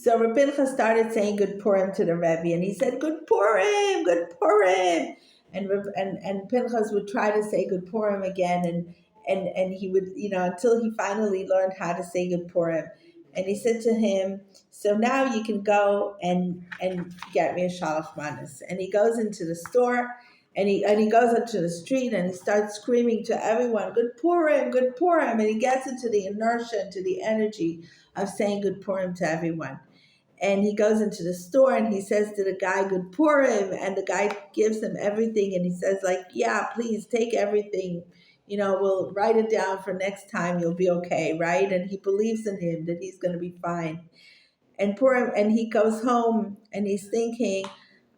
So Reb Pinchas started saying good Purim to the Rebbe, and he said, good Purim, good Purim. And Pinchas would try to say good Purim again, and he would, until he finally learned how to say good Purim. And he said to him, so now you can go and get me a shalach manis. And he goes into the store, and he goes into the street, and he starts screaming to everyone, good Purim, and he gets into the inertia, into the energy of saying good Purim to everyone. And he goes into the store and he says to the guy, good Purim, and the guy gives him everything, and he says, like, yeah, please take everything, we'll write it down for next time, you'll be okay, right? And he believes in him that he's going to be fine. And Purim, and he goes home and he's thinking,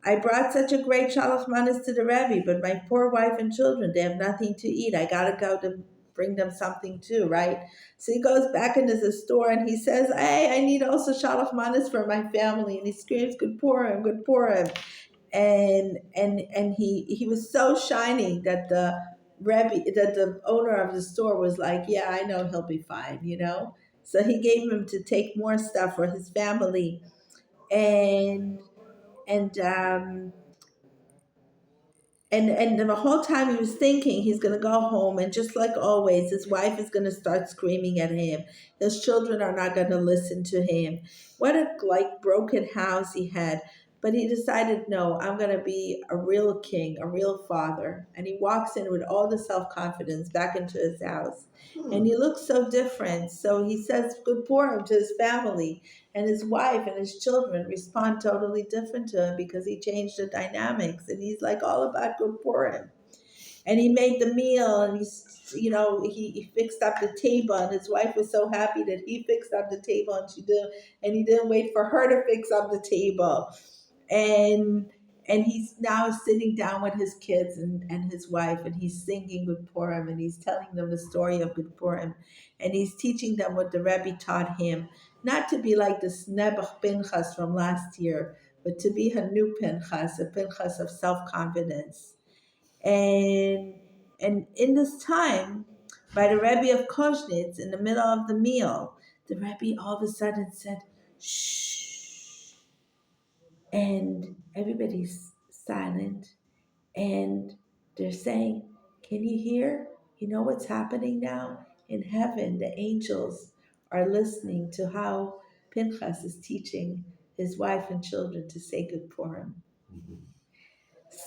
I brought such a great shalach manis to the Rebbe, but my poor wife and children, they have nothing to eat. I gotta go to bring them something too, right? So he goes back into the store and he says, hey, I need also shalach manis for my family. And he screams, good Purim, good Purim. And he was so shining that the Rebbe, that the owner of the store was like, yeah, I know he'll be fine. So he gave him to take more stuff for his family, and and um, and the whole time he was thinking he's going to go home, and just like always, his wife is going to start screaming at him. His children are not going to listen to him. What a broken house he had. But he decided, no, I'm going to be a real king, a real father. And he walks in with all the self-confidence back into his house. And he looks so different. So he says good Purim to his family, and his wife and his children respond totally different to him because he changed the dynamics, and he's like all about good Purim. And he made the meal, and he fixed up the table, and his wife was so happy that he fixed up the table, and he didn't wait for her to fix up the table. And he's now sitting down with his kids and his wife, and he's singing good Purim, and he's telling them the story of good Purim, and he's teaching them what the Rebbe taught him, not to be like this Nebuch Pinchas from last year, but to be a new Pinchas, a Pinchas of self-confidence. And in this time, by the Rebbe of Koznitz, in the middle of the meal, the Rebbe all of a sudden said, shh, and everybody's silent, and they're saying, can you hear? You know what's happening now? In heaven, the angels are listening to how Pinchas is teaching his wife and children to say good Purim.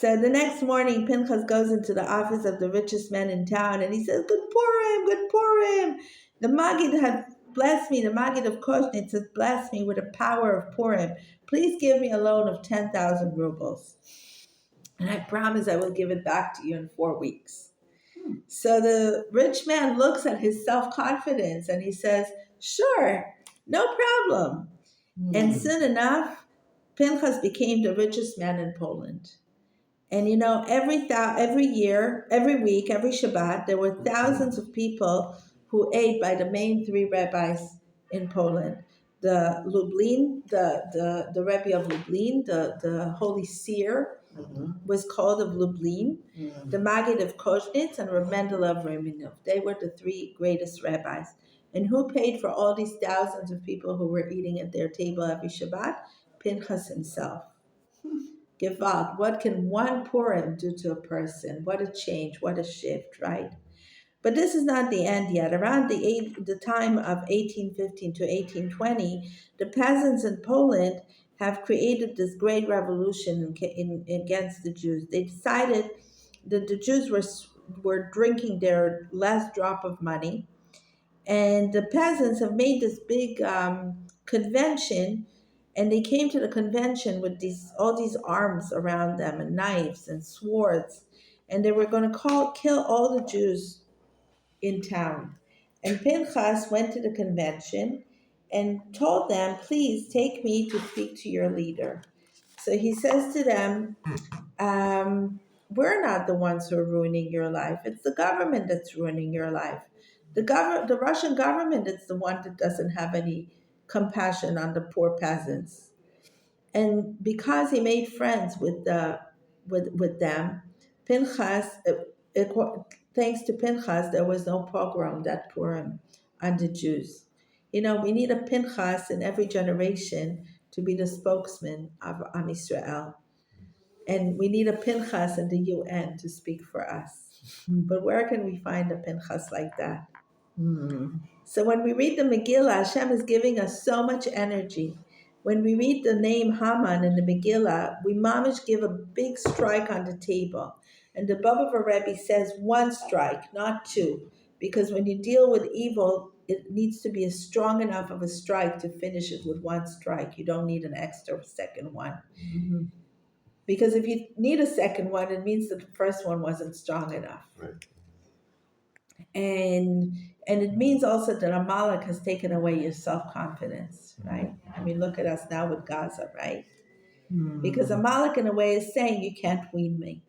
So the next morning, Pinchas goes into the office of the richest man in town, and he says, good Purim, good Purim. The Maggid has blessed me, the Maggid of Koshnitz has blessed me with the power of Purim. Please give me a loan of 10,000 rubles. And I promise I will give it back to you in 4 weeks. So the rich man looks at his self-confidence and he says, sure, no problem. And soon enough, Pinchas became the richest man in Poland. And every year, every week, every Shabbat, there were thousands of people who ate by the main three rabbis in Poland. The Lublin, the Rebbe of Lublin, the Holy Seer, was called of Lublin, the Maggid of Koznitz, and Reb Mendel of Reminov. They were the three greatest rabbis. And who paid for all these thousands of people who were eating at their table every Shabbat? Pinchas himself. Gewalt, what can one Purim do to a person? What a change, what a shift, right? But this is not the end yet. Around the time of 1815 to 1820, the peasants in Poland have created this great revolution against the Jews. They decided that the Jews were drinking their last drop of money, and the peasants have made this big convention, and they came to the convention with all these arms around them, and knives and swords, and they were going to kill all the Jews in town. And Pinchas went to the convention and told them, please take me to speak to your leader. So he says to them, we're not the ones who are ruining your life. It's the government that's ruining your life. The Russian government is the one that doesn't have any compassion on the poor peasants. And because he made friends with them, Pinchas, thanks to Pinchas, there was no pogrom that Purim on the Jews. We need a Pinchas in every generation to be the spokesman of Am Yisrael. And we need a Pinchas in the UN to speak for us. But where can we find a Pinchas like that? So when we read the Megillah, Hashem is giving us so much energy. When we read the name Haman in the Megillah, we mamish give a big strike on the table. And the Baba Rebbe says one strike, not two. Because when you deal with evil, it needs to be a strong enough of a strike to finish it with one strike. You don't need an extra second one. Because if you need a second one, it means that the first one wasn't strong enough. Right. And it means also that Amalek has taken away your self-confidence, right? I mean, look at us now with Gaza, right? Because Amalek in a way is saying you can't wean me.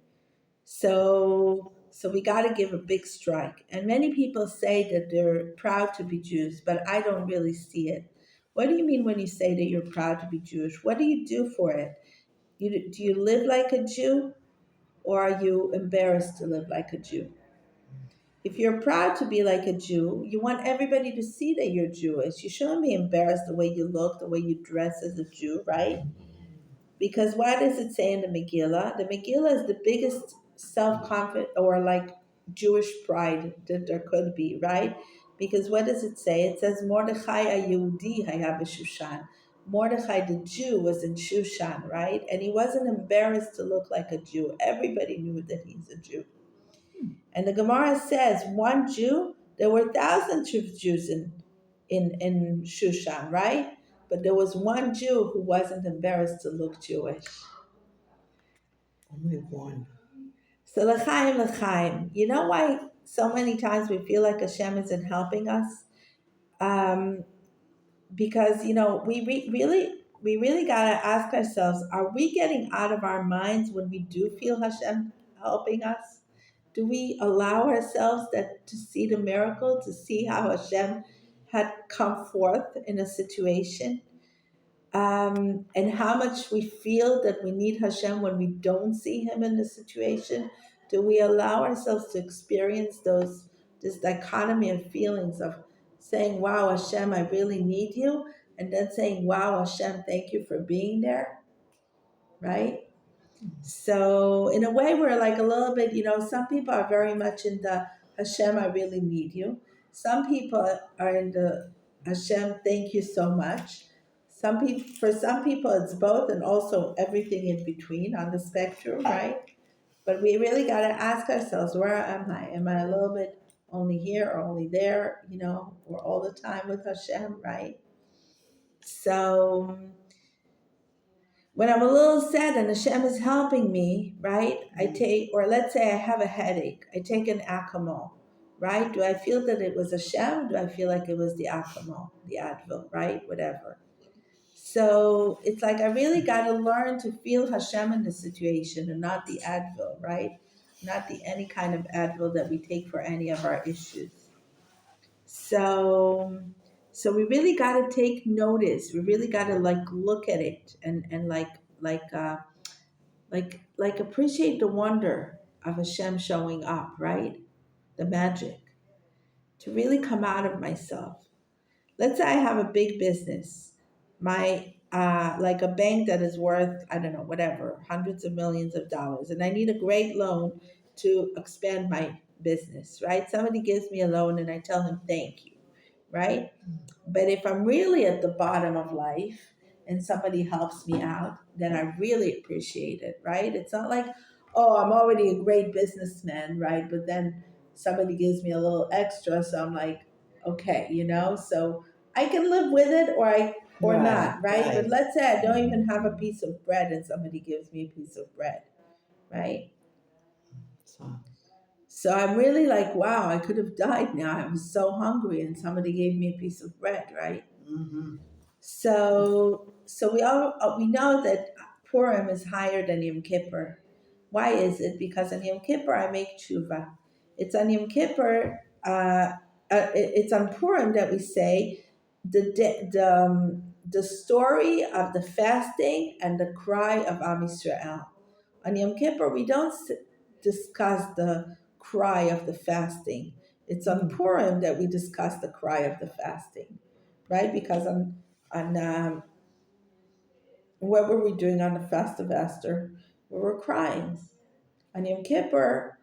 So we got to give a big strike. And many people say that they're proud to be Jews, but I don't really see it. What do you mean when you say that you're proud to be Jewish? What do you do for it? Do you live like a Jew, or are you embarrassed to live like a Jew? If you're proud to be like a Jew, you want everybody to see that you're Jewish. You shouldn't be embarrassed the way you look, the way you dress as a Jew, right? Because what does it say in the Megillah? The Megillah is the biggest self-confidence or like Jewish pride that there could be, right? Because what does it say? It says Mordechai a Yehudi haya b'Shushan. Mordechai the Jew was in Shushan, right? And he wasn't embarrassed to look like a Jew. Everybody knew that he's a Jew. And the Gemara says one Jew, there were thousands of Jews in Shushan, right? But there was one Jew who wasn't embarrassed to look Jewish. Only one. So l'chaim. You know why so many times we feel like Hashem isn't helping us? Because we really gotta ask ourselves: are we getting out of our minds when we do feel Hashem helping us? Do we allow ourselves to see the miracle, to see how Hashem had come forth in a situation? And how much we feel that we need Hashem when we don't see Him in the situation? Do we allow ourselves to experience this dichotomy of feelings of saying, "Wow, Hashem, I really need you," and then saying, "Wow, Hashem, thank you for being there," right? So in a way, we're like a little bit, some people are very much in the Hashem, I really need you. Some people are in the Hashem, thank you so much. For some people, it's both and also everything in between on the spectrum, right? But we really got to ask ourselves, where am I? Am I a little bit only here or only there, or all the time with Hashem, right? So when I'm a little sad and Hashem is helping me, right? Or let's say I have a headache, I take an Acamol, right? Do I feel that it was Hashem? Do I feel like it was the Acamol, the Advil, right? Whatever. So it's like I really got to learn to feel Hashem in the situation and not the Advil, right? Not any kind of Advil that we take for any of our issues. So we really got to take notice. We really got to look at it and appreciate the wonder of Hashem showing up, right? The magic. To really come out of myself. Let's say I have a big business, like a bank that is worth, I don't know, whatever, hundreds of millions of dollars, and I need a great loan to expand my business, right? Somebody gives me a loan and I tell him thank you, right? But if I'm really at the bottom of life and somebody helps me out, then I really appreciate it, right? It's not like, oh, I'm already a great businessman, right? But then somebody gives me a little extra, so I'm like, okay, so I can live with it or not, right? But let's say I don't even have a piece of bread and somebody gives me a piece of bread, right? So I'm really like, wow, I could have died now. I was so hungry and somebody gave me a piece of bread, right? Mm-hmm. So we know that Purim is higher than Yom Kippur. Why is it? Because on Yom Kippur I make tshuva. It's on Yom Kippur. It's on Purim that we say the story of the fasting and the cry of Am Yisrael. On Yom Kippur we don't discuss the cry of the fasting. It's on Purim that we discuss the cry of the fasting. right? Because on what were we doing on the fast of Esther? We were crying. On Yom Kippur,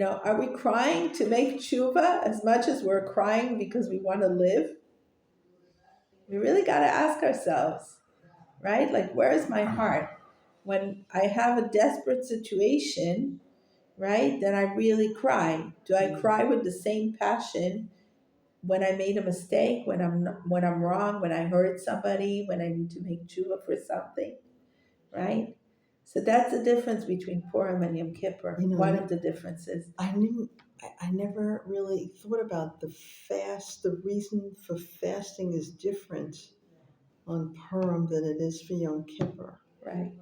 are we crying to make tshuva as much as we're crying because we want to live? We really got to ask ourselves, right? Like, where is my heart? When I have a desperate situation, right, then I really cry. Do I cry with the same passion when I made a mistake, when I'm wrong, when I hurt somebody, when I need to make tshuva for something, right? So that's the difference between Purim and Yom Kippur. One of the differences. I never really thought about the fast. The reason for fasting is different on Purim than it is for Yom Kippur. Right.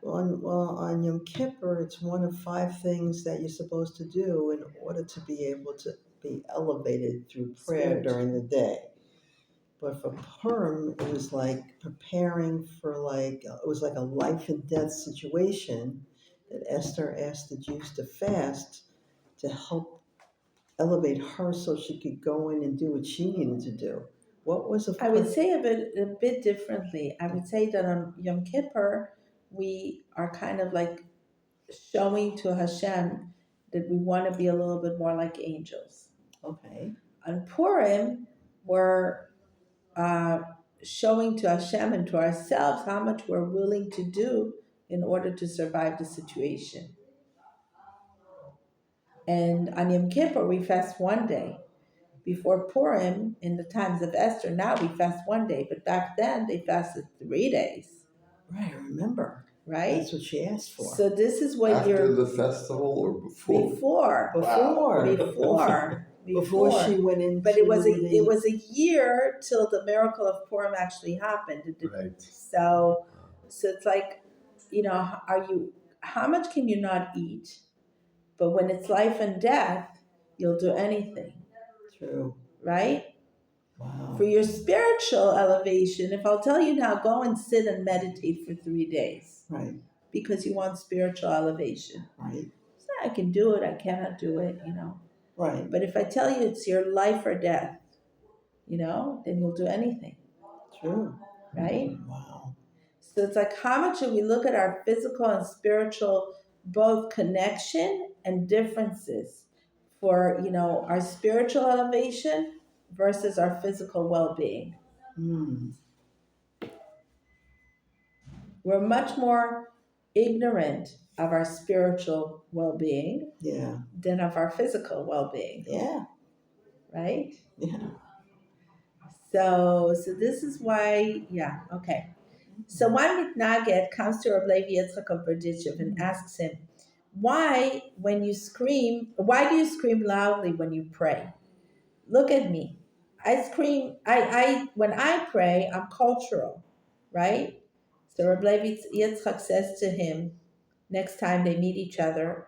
On Yom Kippur, it's one of 5 things that you're supposed to do in order to be able to be elevated through prayer during the day. But for Purim, it was like preparing for it was like a life and death situation that Esther asked the Jews to fast to help elevate her so she could go in and do what she needed to do. What was I would say a bit differently. I would say that on Yom Kippur, we are kind of like showing to Hashem that we want to be a little bit more like angels. Okay. On Purim, we're uh, showing to Hashem and to ourselves how much we're willing to do in order to survive the situation. And on Yom Kippur, we fast one day. Before Purim, in the times of Esther, now we fast one day, but back then they fasted 3 days. Right, I remember. Right? That's what she asked for. So this is what After the festival or before? Before. Wow. Before she went into. But it was a year till the miracle of Purim actually happened. Right. So it's like, how much can you not eat? But when it's life and death, you'll do anything. True. Right? Wow. For your spiritual elevation, if I'll tell you now, go and sit and meditate for 3 days. Right. Because you want spiritual elevation. Right. So I can do it, I cannot do it, Right. But if I tell you it's your life or death, then you'll do anything. True. Right? Wow. So it's like, how much do we look at our physical and spiritual both connection and differences for, our spiritual elevation versus our physical well-being? We're much more ignorant of our spiritual well-being than of our physical well-being. Yeah. Right? Yeah. So this is why, okay. So one Mitnaget comes to Rabbi Levi Yitzchak of Berditchev and asks him, why do you scream loudly when you pray? Look at me. I scream, when I pray, I'm cultural, right? So Rabbi Levi Yitzchak says to him, next time they meet each other,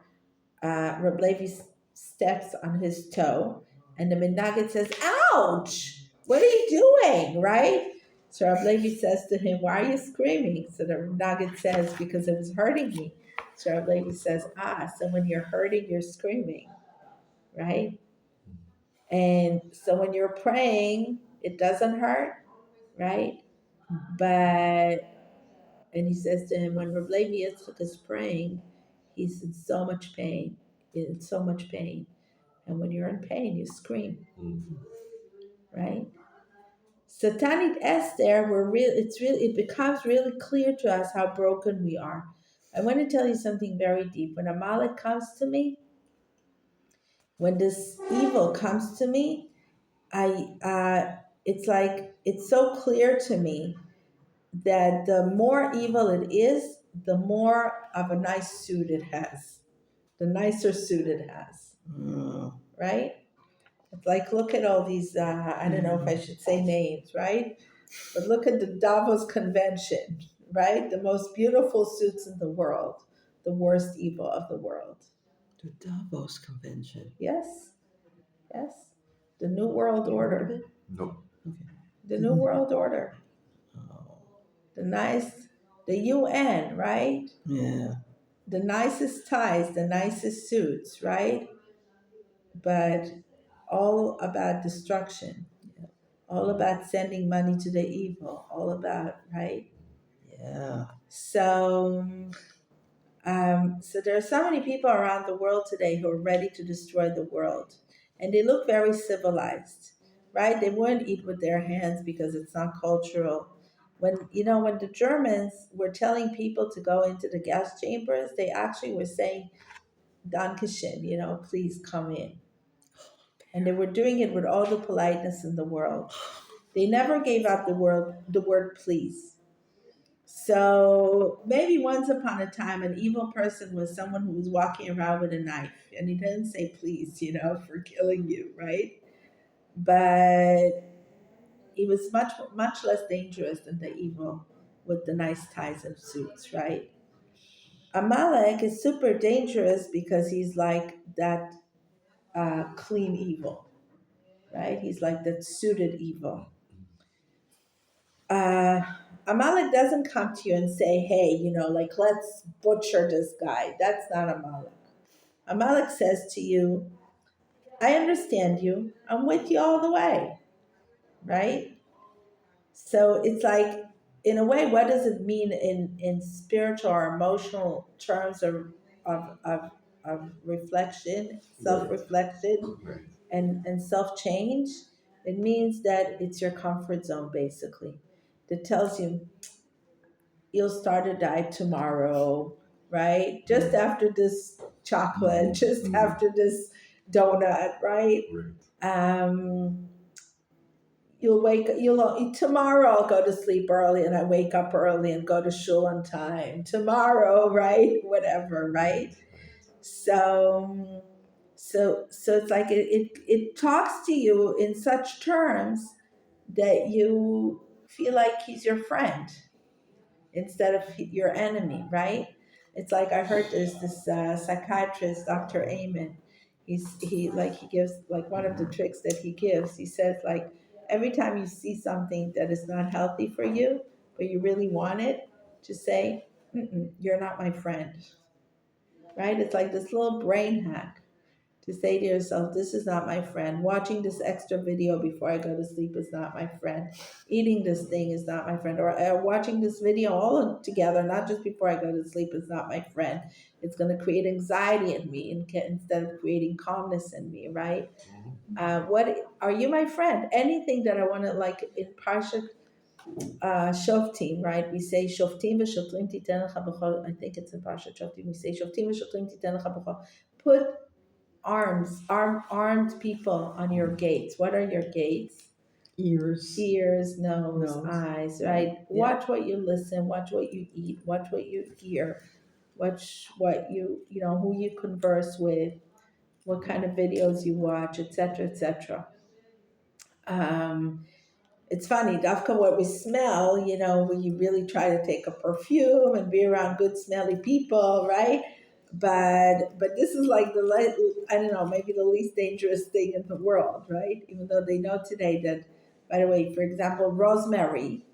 Rabbi Levi steps on his toe, and the Menagid says, ouch! What are you doing, right? So Rabbi Levi says to him, why are you screaming? So the Menagid says, because it was hurting me. So Rabbi Levi says, so when you're hurting, you're screaming, right? And so when you're praying, it doesn't hurt, right? And he says to him, when Rabbi Levi Yitzchak is praying, he's in so much pain, And when you're in pain, you scream, right? So Tanit Esther, it becomes really clear to us how broken we are. I want to tell you something very deep. When Amalek comes to me, when this evil comes to me, it's like it's so clear to me that the more evil it is, the more of a nice suit it has, the nicer suit it has, right? It's like, look at all these, I don't know if I should say names, right? But look at the Davos convention, right? The most beautiful suits in the world, the worst evil of the world. The Davos convention. Yes. The New World Order. No. Okay. The New World Order. The UN, right? Yeah. The nicest ties, the nicest suits, right? But all about destruction. all about sending money to the evil, all about, right? Yeah. So there are so many people around the world today who are ready to destroy the world, and they look very civilized, right? They wouldn't eat with their hands because it's not cultural. When the Germans were telling people to go into the gas chambers, they actually were saying "Dankeschön," please come in, and they were doing it with all the politeness in the world. They never gave out the word please. So maybe once upon a time, an evil person was someone who was walking around with a knife, and he didn't say please, for killing you, right? But he was much much less dangerous than the evil with the nice ties and suits, right? Amalek is super dangerous because he's like that clean evil, right? He's like that suited evil. uh, Amalek doesn't come to you and say, hey, like, let's butcher this guy. That's not Amalek. Amalek says to you, I understand you. I'm with you all the way, right? So it's like, in a way, what does it mean in spiritual or emotional terms of reflection, self reflection, Right. and self change? It means that it's your comfort zone, basically, that tells you you'll start to die tomorrow, right? Just after this chocolate, just after this donut, right? Right. Um, tomorrow I'll go to sleep early and I wake up early and go to shul on time. Tomorrow, right? Whatever, right? So, so it's like it talks to you in such terms that you feel like he's your friend instead of your enemy, right? It's like I heard there's this psychiatrist, Dr. Amen. He gives like one of the tricks that he gives. He says like every time you see something that is not healthy for you, but you really want it, just say, "You're not my friend." Right? It's like this little brain hack to say to yourself, this is not my friend. Watching this extra video before I go to sleep is not my friend. Eating this thing is not my friend. Or watching this video all together, not just before I go to sleep, is not my friend. It's going to create anxiety in me instead of creating calmness in me, right? What are you, my friend? Anything that I want to, like in Parsha Shoftim, right? We say Shoftim v'Shotrim titen lecha b'chol. I think it's in Parsha Shoftim. We say Shoftim v'Shotrim titen lecha b'chol. Put armed people on your gates. What are your gates? Ears. Ears, nose, Nose. eyes, right? Yeah. Watch what you listen, watch what you eat, watch what you hear, watch what who you converse with, what kind of videos you watch, etc., etc. Um, it's funny, Dafka, what we smell, when you really try to take a perfume and be around good smelly people, right? But this is like I don't know, maybe the least dangerous thing in the world, right? Even though they know today that, by the way, for example, rosemary,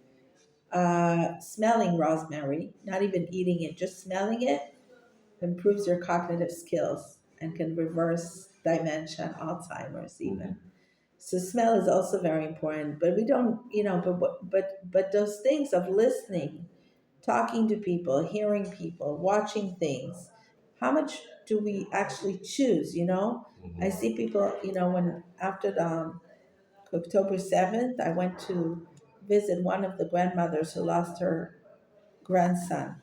smelling rosemary, not even eating it, just smelling it, improves your cognitive skills and can reverse dementia and Alzheimer's even. So smell is also very important, but we don't, but those things of listening, talking to people, hearing people, watching things, how much do we actually choose? I see people, when after the October 7th, I went to visit one of the grandmothers who lost her grandson,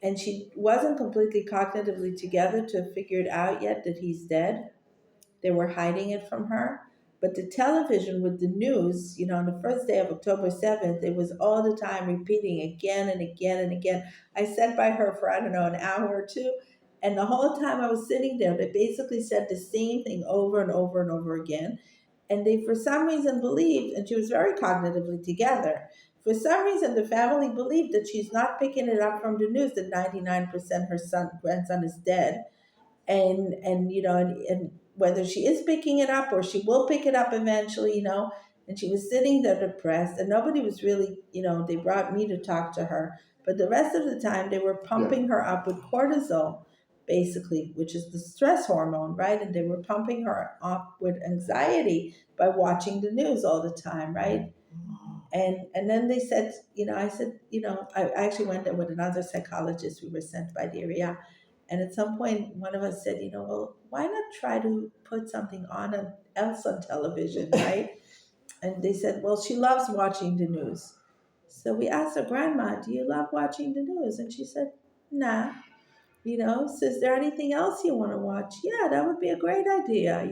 and she wasn't completely cognitively together to figure it out yet that he's dead. They were hiding it from her. But the television with the news, on the first day of October 7th, it was all the time repeating again and again and again. I sat by her for, I don't know, an hour or two. And the whole time I was sitting there, they basically said the same thing over and over and over again. And they, for some reason, believed, and she was very cognitively together. For some reason, the family believed that she's not picking it up from the news that 99% her grandson is dead, and whether she is picking it up or she will pick it up eventually, and she was sitting there depressed, and nobody was really, they brought me to talk to her, but the rest of the time they were pumping her up with cortisol, basically, which is the stress hormone, right? And they were pumping her up with anxiety by watching the news all the time, right? And then they said, I said, I actually went there with another psychologist. We were sent by the area. And at some point, one of us said, well, why not try to put something else on television, right? And they said, well, she loves watching the news. So we asked her, Grandma, do you love watching the news? And she said, nah. So is there anything else you want to watch? Yeah, that would be a great idea.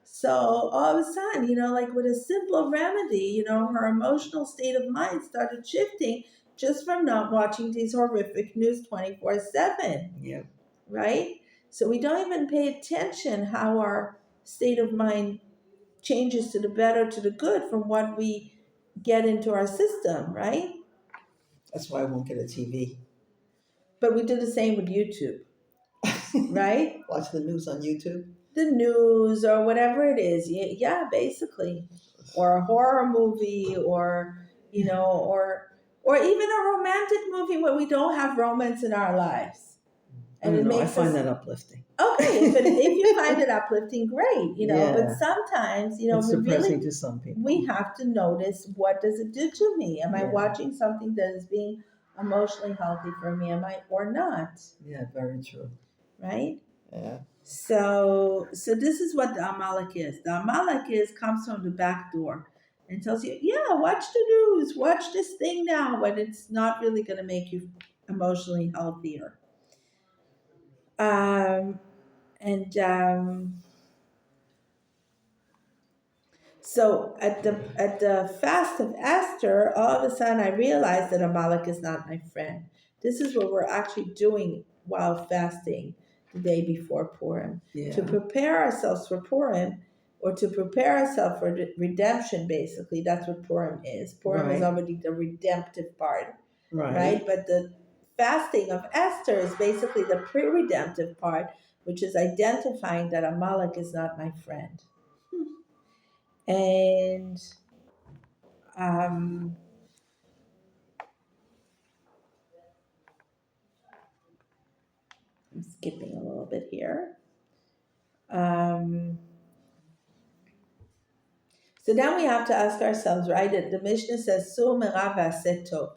So all of a sudden, like with a simple remedy, her emotional state of mind started shifting just from not watching these horrific news 24/7, Yeah. right? So we don't even pay attention how our state of mind changes to the better, to the good from what we get into our system, right? That's why I won't get a TV. But we do the same with YouTube, right? Watch the news on YouTube. The news or whatever it is. Yeah, basically. Or a horror movie or even a romantic movie where we don't have romance in our lives. And it I makes find us that uplifting. okay. If you find it uplifting, great. But Yeah. sometimes, It's we depressing really to some people. we have to notice, what does it do to me? Am I Yeah. watching something that is being emotionally healthy for me? Am I or not? Yeah, very true. Right? Yeah. So this is what the Amalek is. The Amalek comes from the back door and tells you, yeah, watch the news, watch this thing now, when it's not really going to make you emotionally healthier. And So at the fast of Esther, all of a sudden I realized that Amalek is not my friend. This is what we're actually doing while fasting the day before Purim. Yeah. To prepare ourselves for Purim, or to prepare ourselves for redemption, basically. That's what Purim is. Purim is Right. already the redemptive part, Right. right? But the fasting of Esther is basically the pre-redemptive part, which is identifying that Amalek is not my friend. And um, I'm skipping a little bit here. Um, so now we have to ask ourselves, right? The Mishnah says, "Su merav v'aseh tov."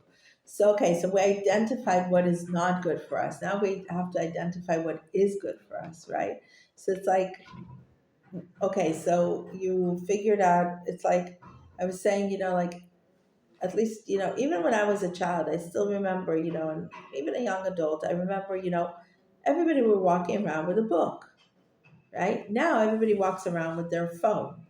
So okay, so we identified what is not good for us. Now we have to identify what is good for us, right? So it's like, okay, so you figured out. It's like I was saying, like at least, even when I was a child, I still remember, and even a young adult, I remember, everybody were walking around with a book, right? Now everybody walks around with their phone.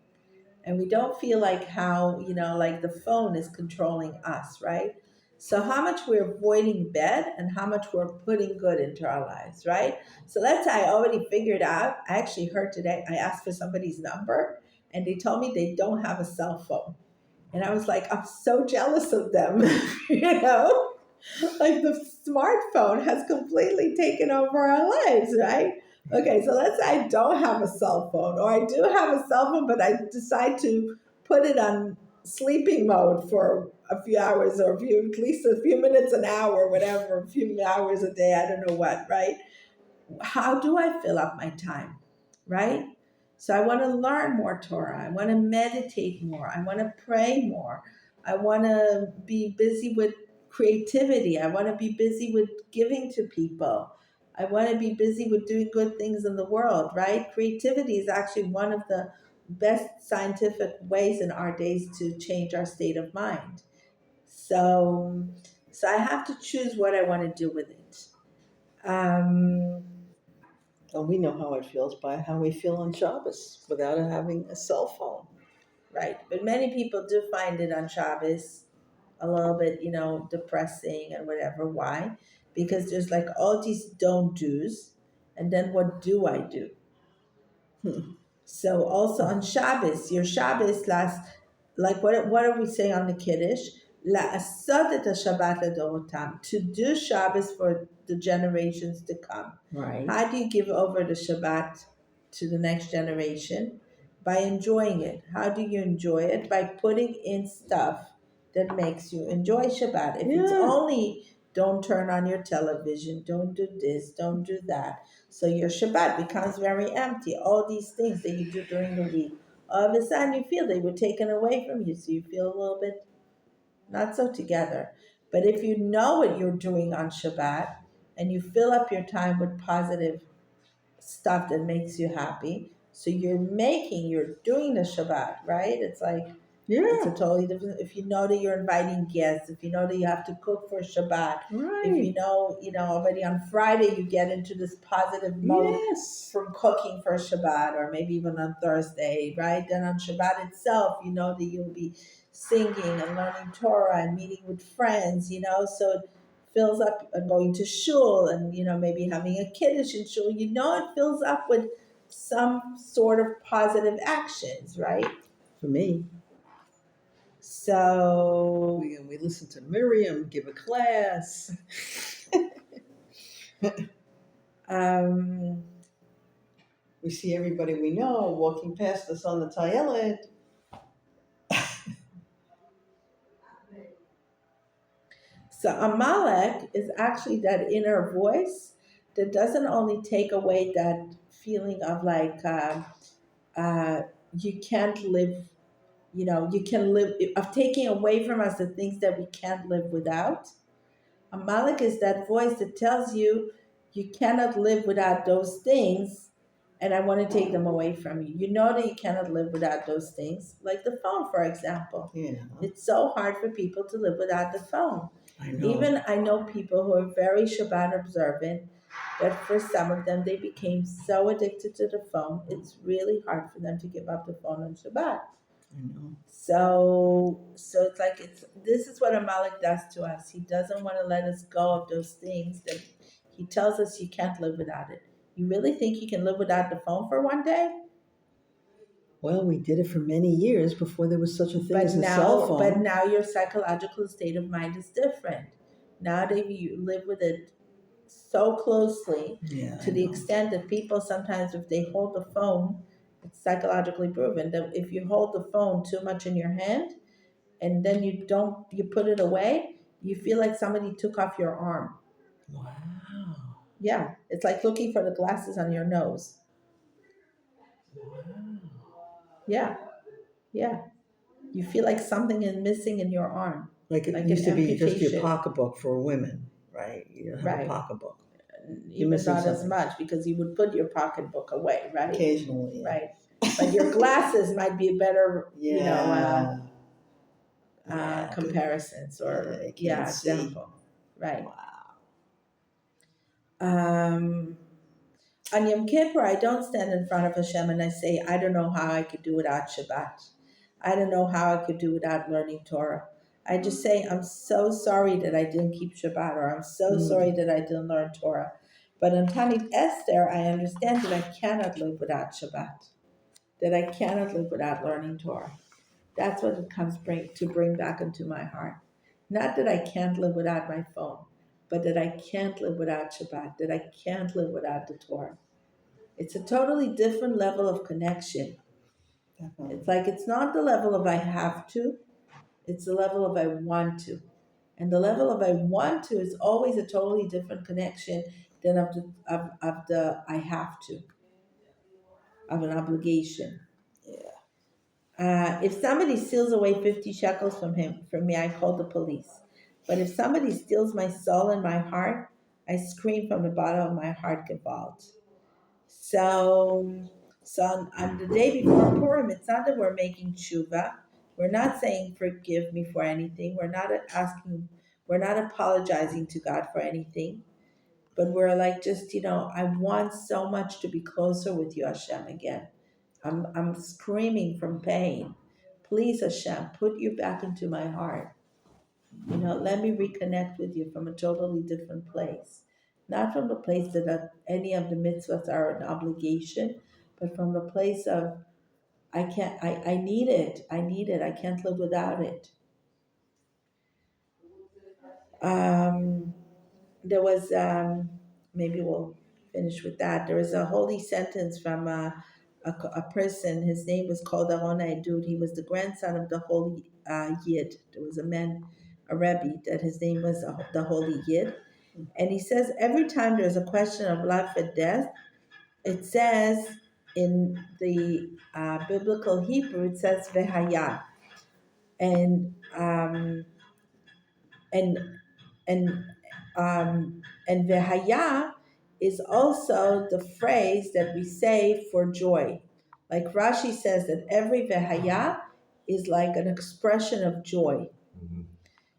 And we don't feel like how, like the phone is controlling us, right? So how much we're avoiding bad and how much we're putting good into our lives, right? So that's I already figured out. I actually heard today, I asked for somebody's number and they told me they don't have a cell phone. And I was like, I'm so jealous of them, Like the smartphone has completely taken over our lives, right? Okay, so let's say I don't have a cell phone, or I do have a cell phone, but I decide to put it on sleeping mode for a few hours, or at least a few minutes, an hour, whatever, a few hours a day, I don't know what, right? How do I fill up my time, right? So I want to learn more Torah. I want to meditate more. I want to pray more. I want to be busy with creativity. I want to be busy with giving to people. I want to be busy with doing good things in the world, right? Creativity is actually one of the best scientific ways in our days to change our state of mind. So, so I have to choose what I want to do with it. Um, And we know how it feels by how we feel on Shabbos without having a cell phone. Right. But many people do find it on Shabbos a little bit, depressing and whatever. Why? Because there's like all these don't do's, and then what do I do? So also on Shabbos, your Shabbos last, like what are we saying on the Kiddush? La'asot et Shabbat ledorotam, to do Shabbos for the generations to come. Right. How do you give over the Shabbat to the next generation? By enjoying it. How do you enjoy it? By putting in stuff that makes you enjoy Shabbat. If it's Yeah. only don't turn on your television, don't do this, don't do that. So your Shabbat becomes very empty. All these things that you do during the week, all of a sudden you feel they were taken away from you. So you feel a little bit not so together. But if you know what you're doing on Shabbat and you fill up your time with positive stuff that makes you happy, so you're doing the Shabbat, right? It's like it's a Yeah, totally different. If you know that you're inviting guests, if you know that you have to cook for Shabbat, if right. you know already on Friday you get into this positive mode Yes. from cooking for Shabbat, or maybe even on Thursday, right? Then on Shabbat itself, you know that you'll be singing and learning Torah and meeting with friends, so it fills up and going to shul and, maybe having a kiddush in shul, it fills up with some sort of positive actions, right? For me, So, we listen to Miriam give a class. um, We see everybody we know walking past us on the Tayelet. so Amalek is actually that inner voice that doesn't only take away that feeling of like uh, you can't live, you can live, of taking away from us the things that we can't live without. Amalek is that voice that tells you you cannot live without those things, and I want to take them away from you. You know that you cannot live without those things, like the phone, for example. Yeah, It's so hard for people to live without the phone. I know. Even I know people who are very Shabbat observant, but for some of them, they became so addicted to the phone, it's really hard for them to give up the phone on Shabbat. I know. So it's like this is what Amalek does to us. He doesn't want to let us go of those things that he tells us you can't live without it. You really think you can live without the phone for one day? Well, we did it for many years before there was such a thing as a cell But phone. now your psychological state of mind is different. Now that you live with it so closely, Yeah, I to the know. extent that people sometimes, if they hold the phone, it's psychologically proven that if you hold the phone too much in your hand, and then you put it away, you feel like somebody took off your arm. Wow. Yeah, it's like looking for the glasses on your nose. Wow. Yeah, yeah, you feel like something is missing in your arm, Like it like an used to be just your amputation. pocketbook for women, right? You don't have a Right. pocketbook. You're Even missing not as something. much because you would put your pocketbook away, right? Occasionally, yeah. Right. But your glasses might be a better, Yeah. Yeah. comparisons, Yeah, or I can't yeah, see. example, right? Wow. um On Yom Kippur, I don't stand in front of Hashem and I say, I don't know how I could do without Shabbat. I don't know how I could do without learning Torah. I just say, I'm so sorry that I didn't keep Shabbat, or I'm so sorry Mm. that I didn't learn Torah. But on Tanit Esther, I understand that I cannot live without Shabbat, that I cannot live without learning Torah. That's what it comes to bring back into my heart. Not that I can't live without my phone, but that I can't live without Shabbat, that I can't live without the Torah. It's a totally different level of connection. Definitely. It's like it's not the level of I have to, it's the level of I want to. And the level of I want to is always a totally different connection than of the I have to, of an obligation. Yeah. If somebody steals away 50 shekels from me, I call the police. But if somebody steals my soul and my heart, I scream from the bottom of my heart, Gewalt. So, on the day before Purim, it's not that we're making tshuva. We're not saying forgive me for anything. We're not apologizing to God for anything. But we're like, just, I want so much to be closer with you, Hashem, again. I'm screaming from pain. Please, Hashem, put you back into my heart. Let me reconnect with you from a totally different place. Not from the place that any of the mitzvahs are an obligation, but from the place of I need it. I need it. I can't live without it. Um, there was, maybe we'll finish with that. There was a holy sentence from a person. His name was called Arona Edud. He was the grandson of the holy Yid. There was a man a Rebbe, that his name was the Holy Yid. And he says every time there's a question of life and death, it says in the biblical Hebrew, it says vehaya, and and and and vehaya is also the phrase that we say for joy. Like Rashi says that every vehaya is like an expression of joy.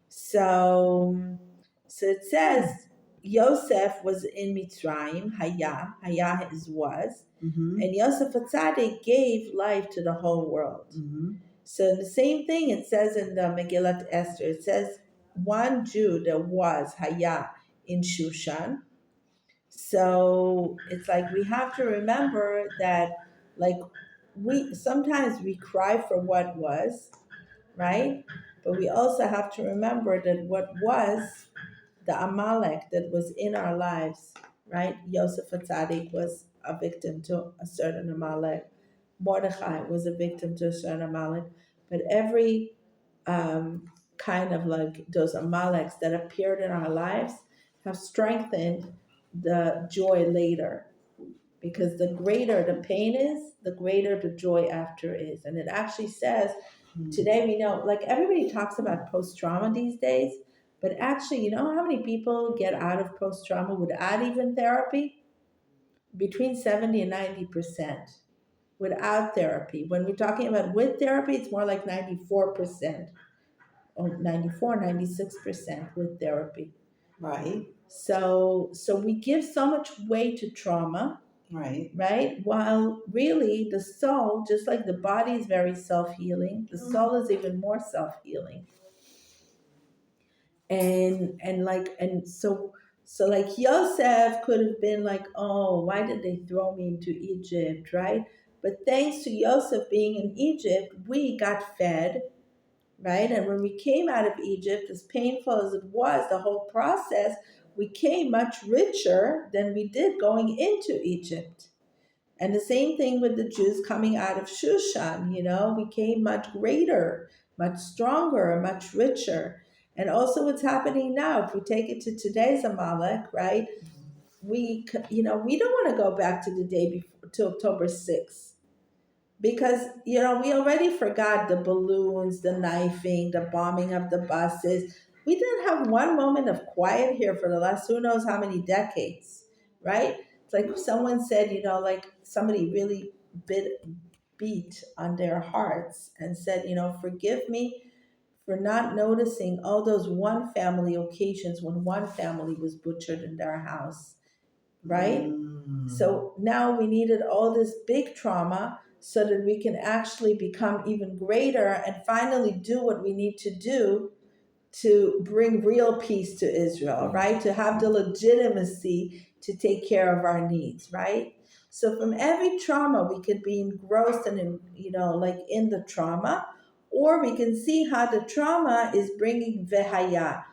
So, so it says Yosef was in Mitzrayim. Haya is was, Mm-hmm. and Yosef Atzadik gave life to the whole world. Mm-hmm. So the same thing it says in the Megillat Esther. It says one Jew that was Haya in Shushan. So it's like we have to remember that, like, we sometimes we cry for what was, right? But we also have to remember that what was, the Amalek that was in our lives, right? Yosef Atzadik was a victim to a certain Amalek. Mordechai was a victim to a certain Amalek. But every kind of like those Amaleks that appeared in our lives have strengthened the joy later. Because the greater the pain is, the greater the joy after is. And it actually says, today we know, like everybody talks about post trauma these days, but actually, you know how many people get out of post trauma without even therapy? Between 70 and 90% without therapy. When we're talking about with therapy, it's more like 94% or 94, 96% with therapy. Right. So we give so much weight to trauma, Right. right? While really the soul, just like the body is very self-healing, the soul is even more self-healing. And so like Yosef could have been like, oh, why did they throw me into Egypt, right? But thanks to Yosef being in Egypt, we got fed, right? And when we came out of Egypt, as painful as it was, the whole process, we came much richer than we did going into Egypt. And the same thing with the Jews coming out of Shushan, we came much greater, much stronger, much richer. And also what's happening now, if we take it to today's Amalek, right? We don't want to go back to the day before, to October 6th. Because, we already forgot the balloons, the knifing, the bombing of the buses. We didn't have one moment of quiet here for the last who knows how many decades, right? It's like someone said, like somebody really beat on their hearts and said, forgive me for not noticing all those one family occasions when one family was butchered in their house, right? So now we needed all this big trauma so that we can actually become even greater and finally do what we need to do to bring real peace to Israel, right? To have the legitimacy to take care of our needs, right? So from every trauma, we could be engrossed and like in the trauma, or we can see how the trauma is bringing vehaya,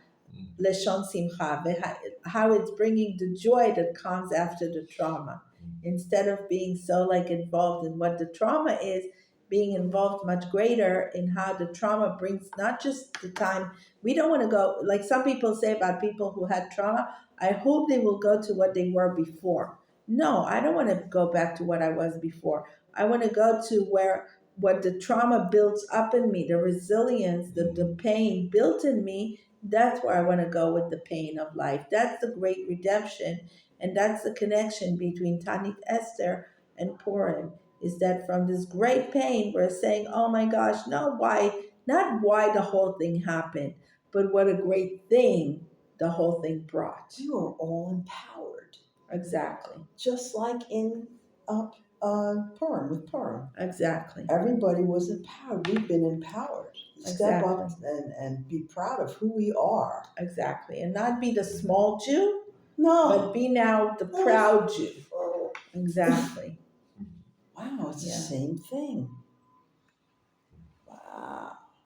leshon simcha, how it's bringing the joy that comes after the trauma. Instead of being so like involved in what the trauma is, being involved much greater in how the trauma brings not just the time. We don't want to go, like some people say about people who had trauma, I hope they will go to what they were before. No, I don't want to go back to what I was before. I want to go to where what the trauma builds up in me, the resilience, the pain built in me. That's where I want to go with the pain of life. That's the great redemption. And that's the connection between Tanit Esther and Purim, is that from this great pain, we're saying, oh my gosh, not why the whole thing happened, but what a great thing the whole thing brought. We were all empowered. Exactly. Just like in Purim, with Purim. Exactly. Everybody was empowered. We've been empowered. Step up and be proud of who we are. Exactly. And not be the small Jew, no, but be now the proud Jew. Exactly. Wow, it's the same thing. Wow.